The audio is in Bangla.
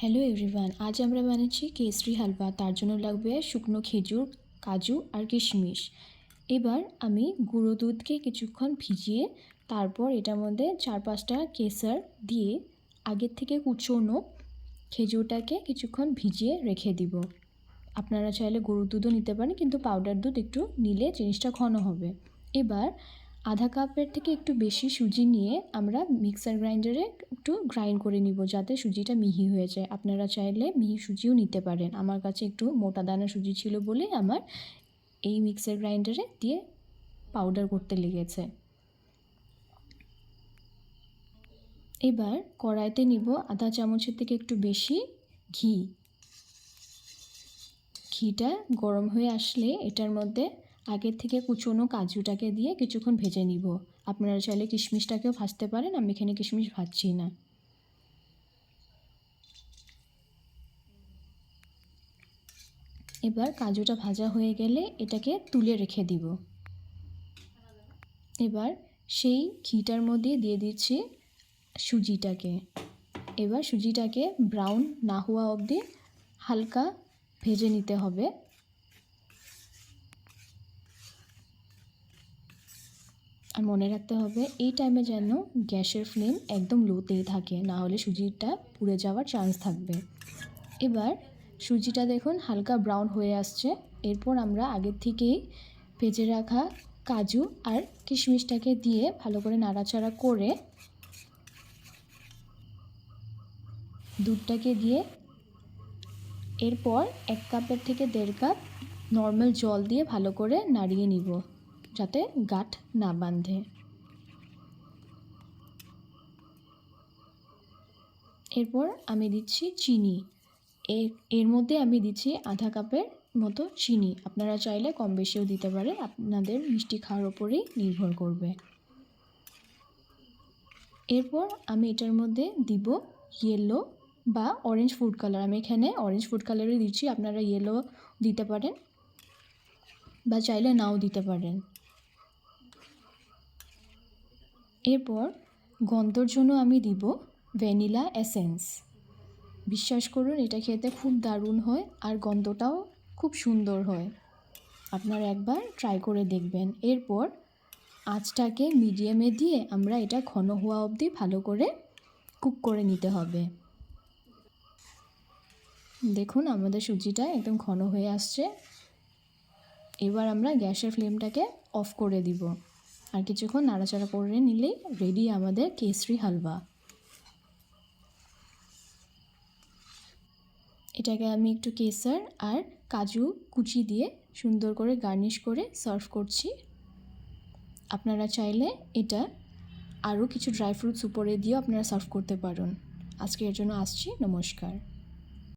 হ্যালো এভরিওয়ান, আজ আমরা বানাচ্ছি কেসরি হালুয়া। তার জন্য লাগবে শুকনো খেজুর, কাজু আর কিশমিশ। এবার আমি গুঁড়ো দুধকে কিছুক্ষণ ভিজিয়ে তারপর এটার মধ্যে 4-5টা কেসর দিয়ে আগের থেকে কুচোনো খেজুরটাকে কিছুক্ষণ ভিজিয়ে রেখে দিব। আপনারা চাইলে গরুর দুধও নিতে পারেন, কিন্তু পাউডার দুধ একটু নিলে জিনিসটা ঘন হবে। এবার আধা কাপের থেকে একটু বেশি সুজি নিয়ে আমরা মিক্সার গ্রাইন্ডারে একটু গ্রাইন্ড করে নিব, যাতে সুজিটা মিহি হয়ে যায়। আপনারা চাইলে মিহি সুজিও নিতে পারেন। আমার কাছে একটু মোটা দানা সুজি ছিল বলে আমার এই মিক্সার গ্রাইন্ডারে দিয়ে পাউডার করতে লেগেছে। এবার কড়াইতে নিব আধা চামচের থেকে একটু বেশি ঘি। ঘিটা গরম হয়ে আসলে এটার মধ্যে আগের থেকে কুচোনো কাজুটাকে দিয়ে কিছুক্ষণ ভেজে নিব। আপনারা চাইলে কিশমিশটাকেও ভাজতে পারেন, আমি এখানে কিশমিশ ভাজছি না। এবার কাজুটা ভাজা হয়ে গেলে এটাকে তুলে রেখে দিব। এবার সেই ঘিটার মধ্যে দিয়ে দিচ্ছি সুজিটাকে। এবার সুজিটাকে ব্রাউন না হওয়া অবধি হালকা ভেজে নিতে হবে। আর মনে রাখতে হবে এই টাইমে যেন গ্যাসের ফ্লেম একদম লোতেই থাকে, না হলে সুজিটা পুড়ে যাওয়ার চান্স থাকবে। এবার সুজিটা দেখুন হালকা ব্রাউন হয়ে আসছে। এরপর আমরা আগের থেকেই ভেজে রাখা কাজু আর কিশমিশটাকে দিয়ে ভালো করে নাড়াচাড়া করে দুধটাকে দিয়ে এরপর 1 কাপের থেকে 1.5 কাপ নর্মাল জল দিয়ে ভালো করে নাড়িয়ে নিব, যাতে গাঁঠ না বাঁধে। এরপর আমি দিচ্ছি চিনি। এর মধ্যে আমি দিচ্ছি আধা কাপের মতো চিনি। আপনারা চাইলে কম বেশিও দিতে পারেন, আপনাদের মিষ্টি খাওয়ার ওপরেই নির্ভর করবে। এরপর আমি এটার মধ্যে দিব ইয়েলো বা অরেঞ্জ ফুড কালার। আমি এখানে অরেঞ্জ ফুড কালারই দিচ্ছি, আপনারা ইয়েলো দিতে পারেন বা চাইলে নাও দিতে পারেন। এরপর গন্ধর জন্য আমি দিব ভ্যানিলা এসেন্স। বিশ্বাস করুন এটা খেতে খুব দারুণ হয় আর গন্ধটাও খুব সুন্দর হয়। আপনারা একবার ট্রাই করে দেখবেন। এরপর আঁচটাকে মিডিয়ামে দিয়ে আমরা এটা ঘন হওয়া অবধি ভালো করে কুক করে নিতে হবে। দেখুন আমাদের সুজিটা একদম ঘন হয়ে আসছে। এবার আমরা গ্যাসের ফ্লেমটাকে অফ করে দিব আর কিছুক্ষণ নাড়াচাড়া করে নিলেই রেডি আমাদের কেসরি হালুয়া। এটাকে আমি একটু কেসর আর কাজু কুচি দিয়ে সুন্দর করে গার্নিশ করে সার্ভ করছি। আপনারা চাইলে এটা আরও কিছু ড্রাই ফ্রুটস উপরে দিয়েও আপনারা সার্ভ করতে পারেন। আজকে এর জন্য আসছি। নমস্কার।